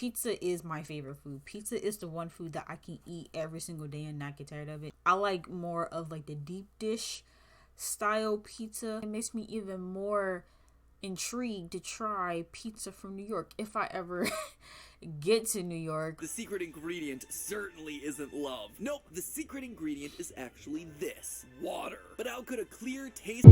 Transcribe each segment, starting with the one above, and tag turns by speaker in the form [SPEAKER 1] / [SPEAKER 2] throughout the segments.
[SPEAKER 1] pizza is my favorite food. Pizza is the one food that I can eat every single day and not get tired of it. I like more of like the deep dish style pizza. It makes me even more intrigued to try pizza from New York if I ever get to New York.
[SPEAKER 2] The secret ingredient certainly isn't love. Nope, the secret ingredient is actually this: water. But how could a clear taste...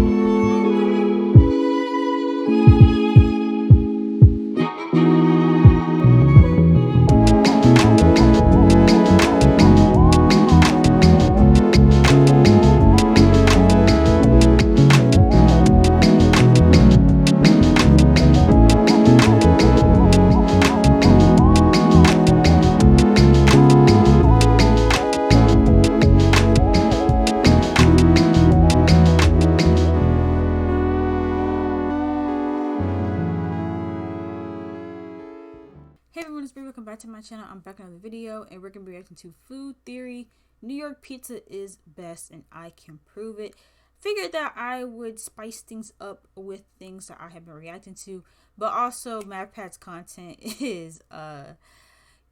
[SPEAKER 1] Hey everyone, it's Bree. Welcome back to my channel. I'm back on another video and we're going to be reacting to Food Theory. New York pizza is best and I can prove it. Figured that I would spice things up with things that I have been reacting to, but also MatPat's content is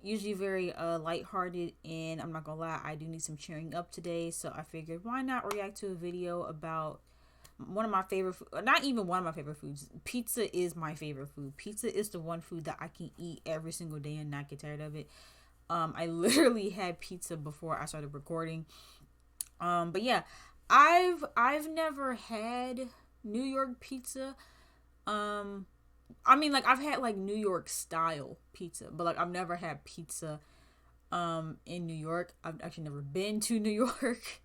[SPEAKER 1] usually very lighthearted, and I'm not gonna lie, I do need some cheering up today, so I figured why not react to a video about one of my favorite, not even one of my favorite foods. Pizza is my favorite food. Pizza is the one food that I can eat every single day and not get tired of it. I literally had pizza before I started recording. But yeah, I've never had New York pizza. I mean, like, I've had like New York style pizza, but like I've never had pizza in New York. I've actually never been to New York.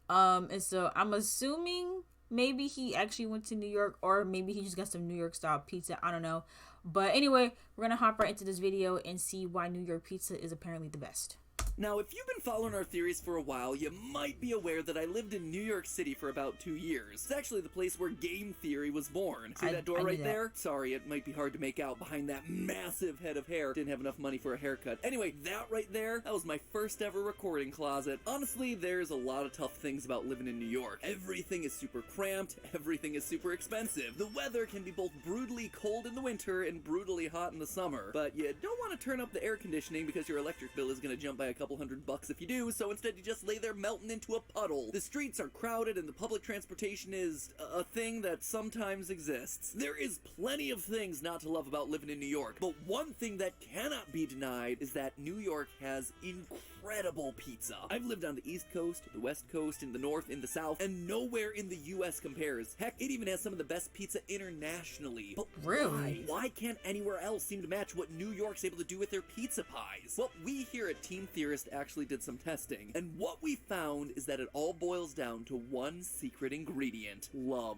[SPEAKER 1] And so I'm assuming maybe he actually went to New York, or maybe he just got some New York style pizza. I don't know. But anyway, we're gonna hop right into this video and see why New York pizza is apparently the best.
[SPEAKER 2] Now, if you've been following our theories for a while, you might be aware that I lived in New York City for about 2 years. It's actually the place where game theory was born. See that door right there? Sorry, it might be hard to make out behind that massive head of hair. Didn't have enough money for a haircut. Anyway, that right there, that was my first ever recording closet. Honestly, there's a lot of tough things about living in New York. Everything is super cramped, everything is super expensive. The weather can be both brutally cold in the winter and brutally hot in the summer. But you don't want to turn up the air conditioning because your electric bill is going to jump by a couple $100 if you do, so instead you just lay there melting into a puddle. The streets are crowded and the public transportation is a thing that sometimes exists. There is plenty of things not to love about living in New York, but one thing that cannot be denied is that New York has incredible pizza. I've lived on the East Coast, the West Coast, in the North, in the South, and nowhere in the US compares. Heck, it even has some of the best pizza internationally. But
[SPEAKER 1] really?
[SPEAKER 2] Why can't anywhere else seem to match what New York's able to do with their pizza pies? Well, we here at Team Theorist actually did some testing, and what we found is that it all boils down to one secret ingredient: love.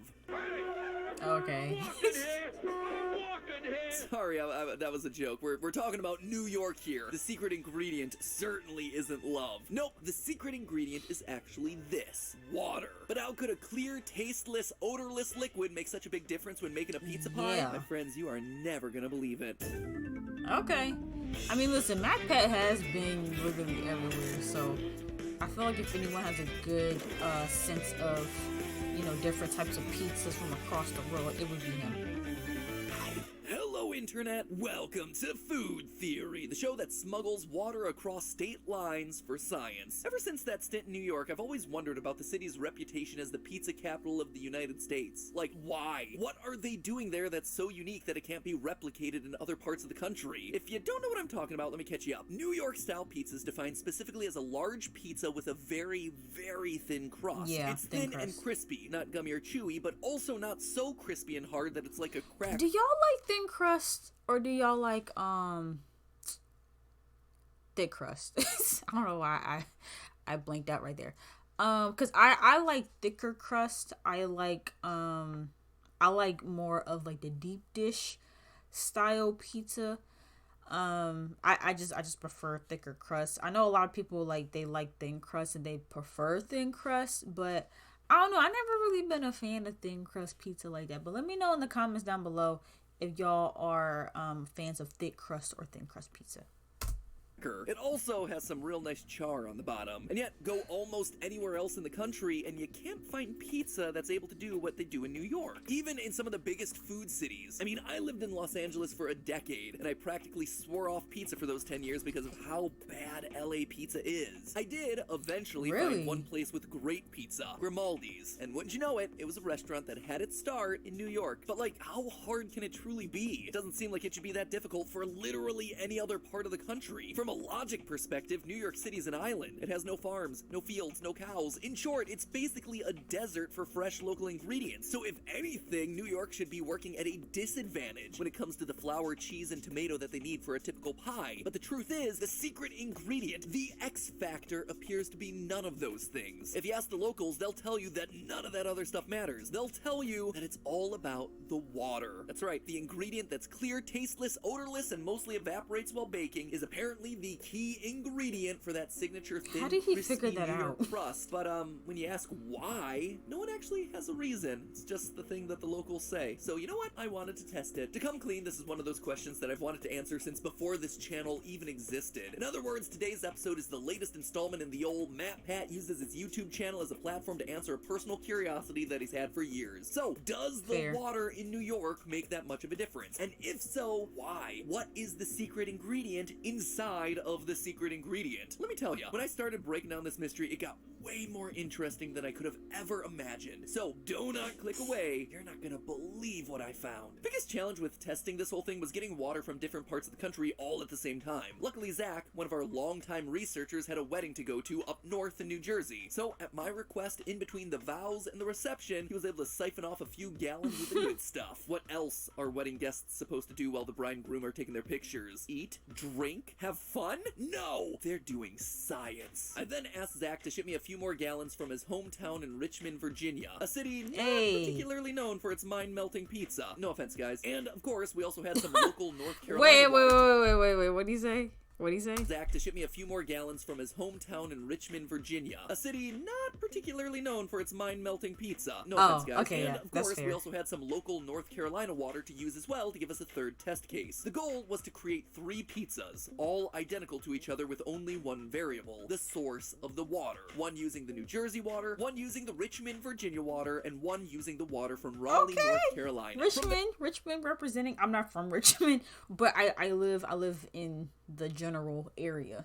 [SPEAKER 1] Okay.
[SPEAKER 2] Sorry, that was a joke. We're talking about New York here. The secret ingredient certainly isn't love. Nope, the secret ingredient is actually this: water. But how could a clear, tasteless, odorless liquid make such a big difference when making a pizza pie?
[SPEAKER 1] Yeah.
[SPEAKER 2] My friends, you are never gonna believe it.
[SPEAKER 1] Okay. I mean, listen, MatPat has been literally everywhere, so I feel like if anyone has a good sense of, you know, different types of pizzas from across the world, it would be him.
[SPEAKER 2] Hello, Internet! Welcome to Food Theory, the show that smuggles water across state lines for science. Ever since that stint in New York, I've always wondered about the city's reputation as the pizza capital of the United States. Like, why? What are they doing there that's so unique that it can't be replicated in other parts of the country? If you don't know what I'm talking about, let me catch you up. New York-style pizza is defined specifically as a large pizza with a very, very thin crust.
[SPEAKER 1] Yeah,
[SPEAKER 2] it's thin and crispy, not gummy or chewy, but also not so crispy and hard that it's like a crack.
[SPEAKER 1] Do y'all like thin crust, or do y'all like thick crust? I don't know why I blanked out right there. Cause I like thicker crust. I like more of like the deep dish style pizza. I just prefer thicker crust. I know a lot of people they like thin crust and they prefer thin crust, but I don't know. I never really been a fan of thin crust pizza like that. But let me know in the comments down below if y'all are fans of thick crust or thin crust pizza.
[SPEAKER 2] It also has some real nice char on the bottom. And yet, go almost anywhere else in the country and you can't find pizza that's able to do what they do in New York. Even in some of the biggest food cities. I mean, I lived in Los Angeles for a decade, and I practically swore off pizza for those 10 years because of how bad LA pizza is. I did eventually find one place with great pizza, Grimaldi's. And wouldn't you know it, it was a restaurant that had its start in New York. But like, how hard can it truly be? It doesn't seem like it should be that difficult for literally any other part of the country. From a logic perspective, New York City's an island. It has no farms, no fields, no cows. In short, it's basically a desert for fresh local ingredients. So if anything, New York should be working at a disadvantage when it comes to the flour, cheese, and tomato that they need for a typical pie. But the truth is, the secret ingredient, the X factor, appears to be none of those things. If you ask the locals, they'll tell you that none of that other stuff matters. They'll tell you that it's all about the water. That's right, the ingredient that's clear, tasteless, odorless, and mostly evaporates while baking is apparently the key ingredient for that signature thin, crispy New York crust. But when you ask why, no one actually has a reason. It's just the thing that the locals say. So you know what? I wanted to test it. To come clean, this is one of those questions that I've wanted to answer since before this channel even existed. In other words, today's episode is the latest installment in the old Matt Pat uses his YouTube channel as a platform to answer a personal curiosity that he's had for years. So, does the water in New York make that much of a difference? And if so, why? What is the secret ingredient inside of the secret ingredient? Let me tell you, when I started breaking down this mystery, it got way more interesting than I could have ever imagined. So, do not click away. You're not gonna believe what I found. The biggest challenge with testing this whole thing was getting water from different parts of the country all at the same time. Luckily, Zach, one of our longtime researchers, had a wedding to go to up north in New Jersey. So, at my request, in between the vows and the reception, he was able to siphon off a few gallons of the good stuff. What else are wedding guests supposed to do while the bride and groom are taking their pictures? Eat? Drink? Have fun? No! They're doing science. I then asked Zach to ship me a few more gallons from his hometown in Richmond, Virginia, a city not particularly known for its mind-melting pizza. No offense, guys. And, of course, we also had some local North Carolina
[SPEAKER 1] Wait, what did he say? What'd he say?
[SPEAKER 2] Zach to ship me a few more gallons from his hometown in Richmond, Virginia, a city not particularly known for its mind-melting pizza. No offense, guys.
[SPEAKER 1] Okay,
[SPEAKER 2] and of course, we also had some local North Carolina water to use as well to give us a third test case. The goal was to create 3 pizzas, all identical to each other with only one variable, the source of the water. One using the New Jersey water, one using the Richmond, Virginia water, and one using the water from Raleigh, North Carolina.
[SPEAKER 1] Richmond representing. I'm not from Richmond, but I live in the general area.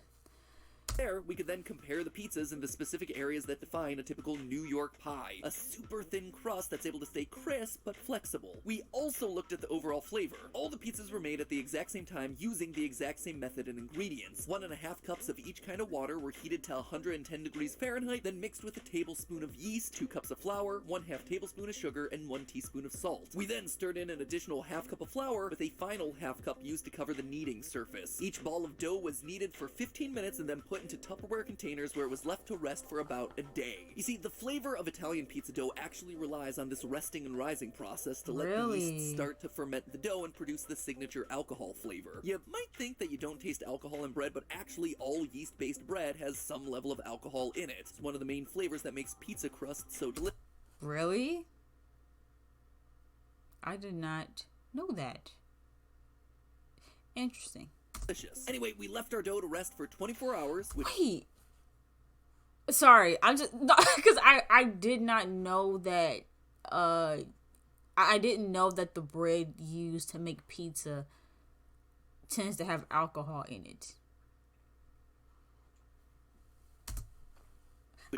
[SPEAKER 2] There, we could then compare the pizzas in the specific areas that define a typical New York pie. A super thin crust that's able to stay crisp but flexible. We also looked at the overall flavor. All the pizzas were made at the exact same time using the exact same method and ingredients. 1.5 cups of each kind of water were heated to 110 degrees Fahrenheit, then mixed with a tablespoon of yeast, 2 cups of flour, 1/2 tablespoon of sugar, and 1 teaspoon of salt. We then stirred in an additional 1/2 cup of flour with a final 1/2 cup used to cover the kneading surface. Each ball of dough was kneaded for 15 minutes and then put into Tupperware containers where it was left to rest for about a day. You see, the flavor of Italian pizza dough actually relies on this resting and rising process to let the yeast start to ferment the dough and produce the signature alcohol flavor. You might think that you don't taste alcohol in bread, but actually all yeast-based bread has some level of alcohol in it. It's one of the main flavors that makes pizza crust so delicious.
[SPEAKER 1] Really? I did not know that. Interesting.
[SPEAKER 2] Anyway, we left our dough to rest for 24 hours.
[SPEAKER 1] Wait. Sorry, I'm just because I did not know that. I didn't know that the bread used to make pizza tends to have alcohol in it.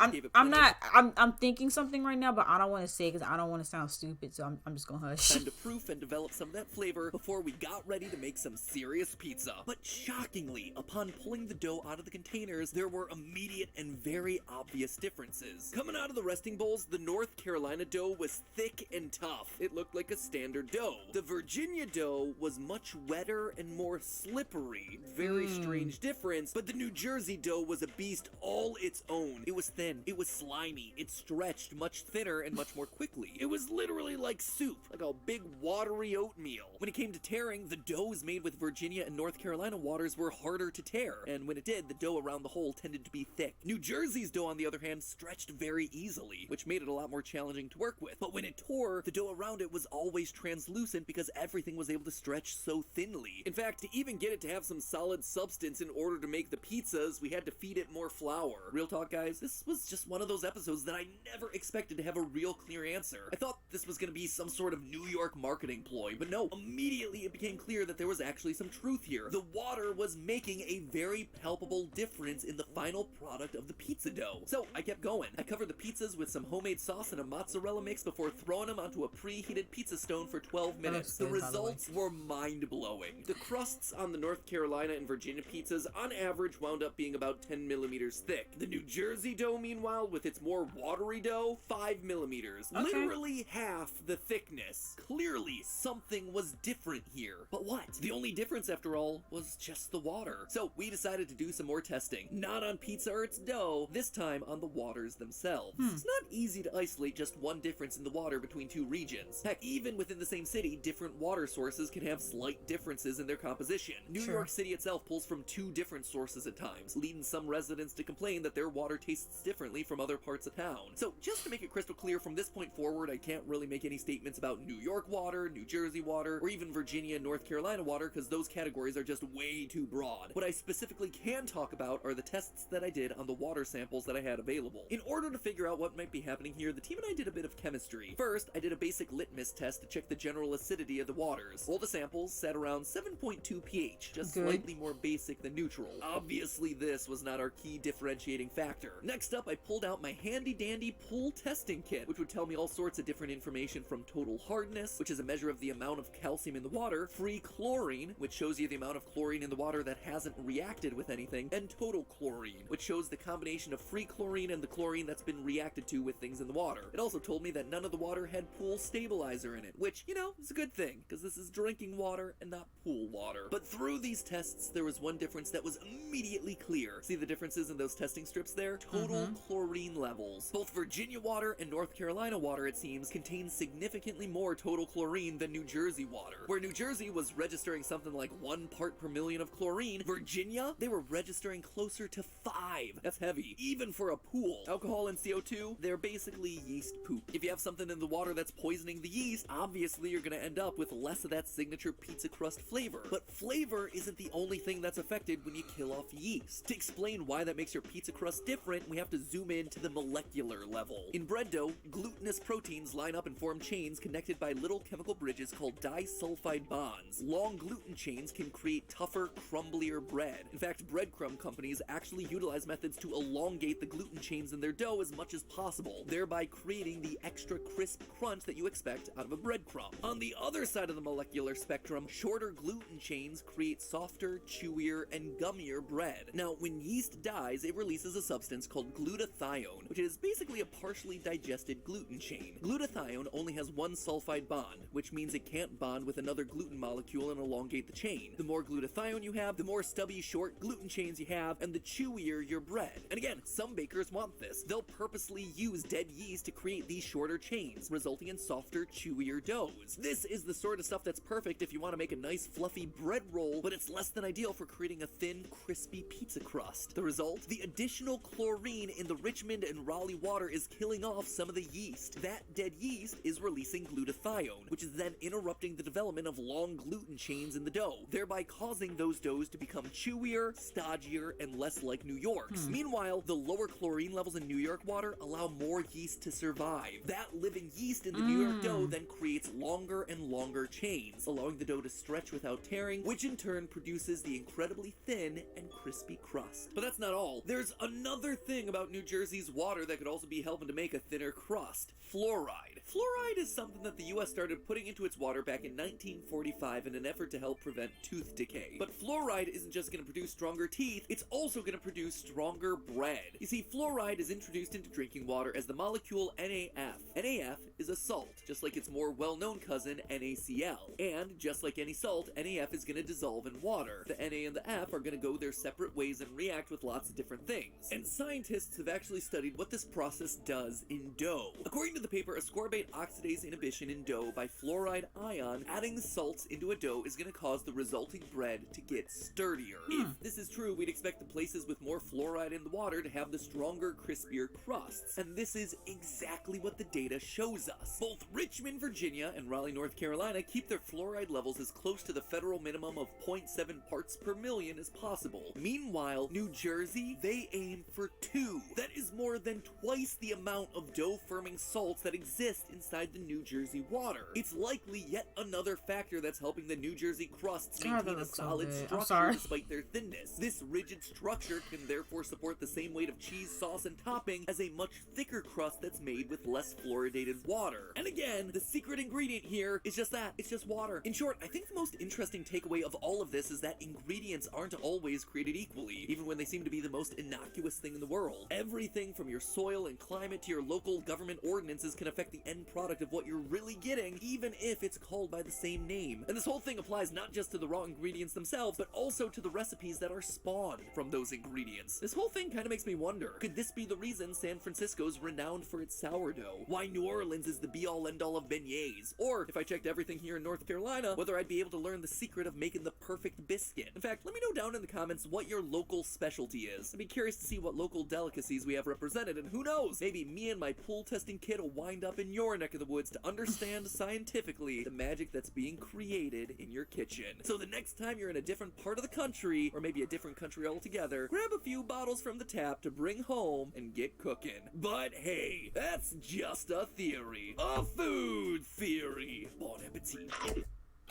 [SPEAKER 1] I'm thinking something right now, but I don't want to say it because I don't want to sound stupid, so I'm just gonna hush.
[SPEAKER 2] Time to proof and develop some of that flavor before we got ready to make some serious pizza. But shockingly, upon pulling the dough out of the containers, there were immediate and very obvious differences. Coming out of the resting bowls, the North Carolina dough was thick and tough. It looked like a standard dough. The Virginia dough was much wetter and more slippery. Very strange difference, but the New Jersey dough was a beast all its own. It was thin. It was slimy. It stretched much thinner and much more quickly. It was literally like soup, like a big watery oatmeal. When it came to tearing, the doughs made with Virginia and North Carolina waters were harder to tear, and when it did, the dough around the hole tended to be thick. New Jersey's dough, on the other hand, stretched very easily, which made it a lot more challenging to work with. But when it tore, the dough around it was always translucent because everything was able to stretch so thinly. In fact, to even get it to have some solid substance in order to make the pizzas, we had to feed it more flour. Real talk, guys, this was just one of those episodes that I never expected to have a real clear answer. I thought this was going to be some sort of New York marketing ploy, but no, immediately it became clear that there was actually some truth here. The water was making a very palpable difference in the final product of the pizza dough. So I kept going. I covered the pizzas with some homemade sauce and a mozzarella mix before throwing them onto a preheated pizza stone for 12 minutes. The results were mind-blowing. The crusts on the North Carolina and Virginia pizzas on average wound up being about 10 millimeters thick. The New Jersey dough, meanwhile, with its more watery dough, 5 millimeters.
[SPEAKER 1] Okay.
[SPEAKER 2] Literally half the thickness. Clearly, something was different here. But what? The only difference, after all, was just the water. So we decided to do some more testing. Not on pizza or its dough, this time on the waters themselves. It's not easy to isolate just one difference in the water between two regions. Heck, even within the same city, different water sources can have slight differences in their composition. New York City itself pulls from two different sources at times, leading some residents to complain that their water tastes differently from other parts of town. So just to make it crystal clear, from this point forward, I can't really make any statements about New York water, New Jersey water, or even Virginia and North Carolina water, because those categories are just way too broad. What I specifically can talk about are the tests that I did on the water samples that I had available. In order to figure out what might be happening here, the team and I did a bit of chemistry. First, I did a basic litmus test to check the general acidity of the waters. All the samples sat around 7.2 pH, just slightly more basic than neutral. Obviously, this was not our key differentiating factor. Next up, I pulled out my handy-dandy pool testing kit, which would tell me all sorts of different information, from total hardness, which is a measure of the amount of calcium in the water, free chlorine, which shows you the amount of chlorine in the water that hasn't reacted with anything, and total chlorine, which shows the combination of free chlorine and the chlorine that's been reacted to with things in the water. It also told me that none of the water had pool stabilizer in it, which, you know, is a good thing, because this is drinking water and not pool water. But through these tests, there was one difference that was immediately clear. See the differences in those testing strips there? Total chlorine levels. Both Virginia water and North Carolina water, it seems, contain significantly more total chlorine than New Jersey water. Where New Jersey was registering something like 1 part per million of chlorine, Virginia, they were registering closer to 5. That's heavy, even for a pool. Alcohol and CO2, they're basically yeast poop. If you have something in the water that's poisoning the yeast, obviously you're gonna end up with less of that signature pizza crust flavor. But flavor isn't the only thing that's affected when you kill off yeast. To explain why that makes your pizza crust different, we have to zoom in to the molecular level. In bread dough, glutinous proteins line up and form chains connected by little chemical bridges called disulfide bonds. Long gluten chains can create tougher, crumblier bread. In fact, breadcrumb companies actually utilize methods to elongate the gluten chains in their dough as much as possible, thereby creating the extra crisp crunch that you expect out of a breadcrumb. On the other side of the molecular spectrum, shorter gluten chains create softer, chewier, and gummier bread. Now, when yeast dies, it releases a substance called glutathione, which is basically a partially digested gluten chain. Glutathione only has one sulfide bond, which means it can't bond with another gluten molecule and elongate the chain. The more glutathione you have, the more stubby, short gluten chains you have, and the chewier your bread. And again, some bakers want this. They'll purposely use dead yeast to create these shorter chains, resulting in softer, chewier doughs. This is the sort of stuff that's perfect if you want to make a nice, fluffy bread roll, but it's less than ideal for creating a thin, crispy pizza crust. The result? The additional chlorine in the Richmond and Raleigh water is killing off some of the yeast. That dead yeast is releasing glutathione, which is then interrupting the development of long gluten chains in the dough, thereby causing those doughs to become chewier, stodgier, and less like New York's. Meanwhile, the lower chlorine levels in New York water allow more yeast to survive. That living yeast in the New York dough then creates longer and longer chains, allowing the dough to stretch without tearing, which in turn produces the incredibly thin and crispy crust. But that's not all. There's another thing about New Jersey's water that could also be helping to make a thinner crust: fluoride. Fluoride is something that the US started putting into its water back in 1945 in an effort to help prevent tooth decay. But fluoride isn't just going to produce stronger teeth, it's also going to produce stronger bread. You see, fluoride is introduced into drinking water as the molecule NaF. NaF is a salt, just like its more well-known cousin NaCl. And just like any salt, NaF is going to dissolve in water. The Na and the F are going to go their separate ways and react with lots of different things. And scientists have actually studied what this process does in dough. According to the paper, ascorbate oxidase inhibition in dough by fluoride ion, adding salts into a dough is going to cause the resulting bread to get sturdier. If this is true, we'd expect the places with more fluoride in the water to have the stronger, crispier crusts. And this is exactly what the data shows us. Both Richmond, Virginia and Raleigh, North Carolina keep their fluoride levels as close to the federal minimum of 0.7 parts per million as possible. Meanwhile, New Jersey, they aim for 2. That is more than twice the amount of dough-firming salts that exist inside the New Jersey water. It's likely yet another factor that's helping the New Jersey crusts maintain a solid structure despite their thinness. This rigid structure can therefore support the same weight of cheese, sauce, and topping as a much thicker crust that's made with less fluoridated water. And again, the secret ingredient here is just that. It's just water. In short, I think the most interesting takeaway of all of this is that ingredients aren't always created equally, even when they seem to be the most innocuous thing in the world. Everything from your soil and climate to your local government ordinances can affect the end product of what you're really getting, even if it's called by the same name. And this whole thing applies not just to the raw ingredients themselves, but also to the recipes that are spawned from those ingredients. This whole thing kind of makes me wonder, could this be the reason San Francisco's renowned for its sourdough? Why New Orleans is the be-all end-all of beignets? Or, if I checked everything here in North Carolina, whether I'd be able to learn the secret of making the perfect biscuit. In fact, let me know down in the comments what your local specialty is. I'd be curious to see what local delicacies we have represented, and who knows, maybe me and my pool testing kit will wind up in your neck of the woods to understand scientifically the magic that's being created in your kitchen. So the next time you're in a different part of the country, or maybe a different country altogether, grab a few bottles from the tap to bring home and get cooking. But hey, that's just a theory. A food theory. Bon appetit.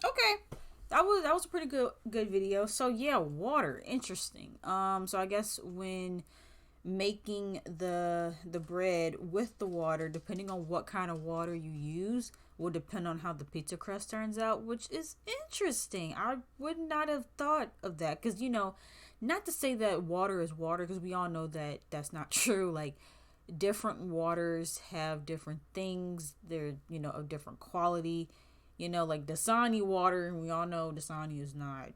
[SPEAKER 1] Okay. That was a pretty good video. So yeah, water, interesting. So I guess when making the bread with the water, depending on what kind of water you use, will depend on how the pizza crust turns out, which is interesting. I would not have thought of that, because not to say that water is water, because we all know that that's not true. Like, different waters have different things. They're of different quality. Like Dasani water, and we all know Dasani is not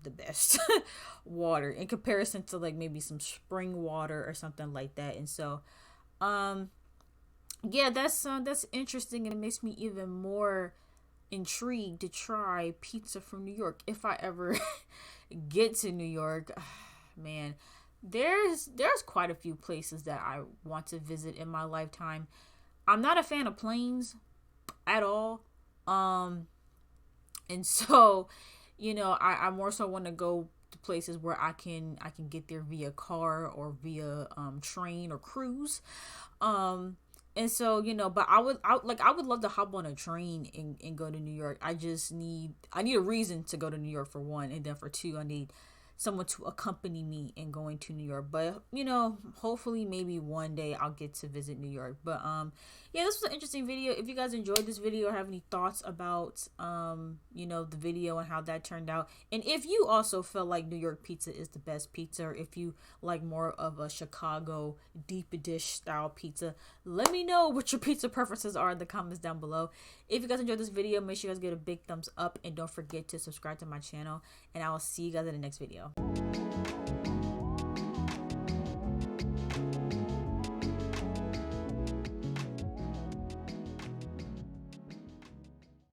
[SPEAKER 1] the best water in comparison to like maybe some spring water or something like that. And so yeah, that's interesting, and it makes me even more intrigued to try pizza from New York if I ever get to New York. Man, there's quite a few places that I want to visit in my lifetime. I'm not a fan of planes at all, and so I more so want to go to places where I can get there via car or via train or cruise, and so but I would love to hop on a train and go to New York. I need a reason to go to New York, for one, and then for two, I need someone to accompany me in going to New York. But hopefully maybe one day I'll get to visit New York. But yeah, this was an interesting video. If you guys enjoyed this video or have any thoughts about the video and how that turned out, and if you also feel like New York pizza is the best pizza, or if you like more of a Chicago deep dish style pizza, let me know what your pizza preferences are in the comments down below. If you guys enjoyed this video, make sure you guys get a big thumbs up, and don't forget to subscribe to my channel, and I will see you guys in the next video.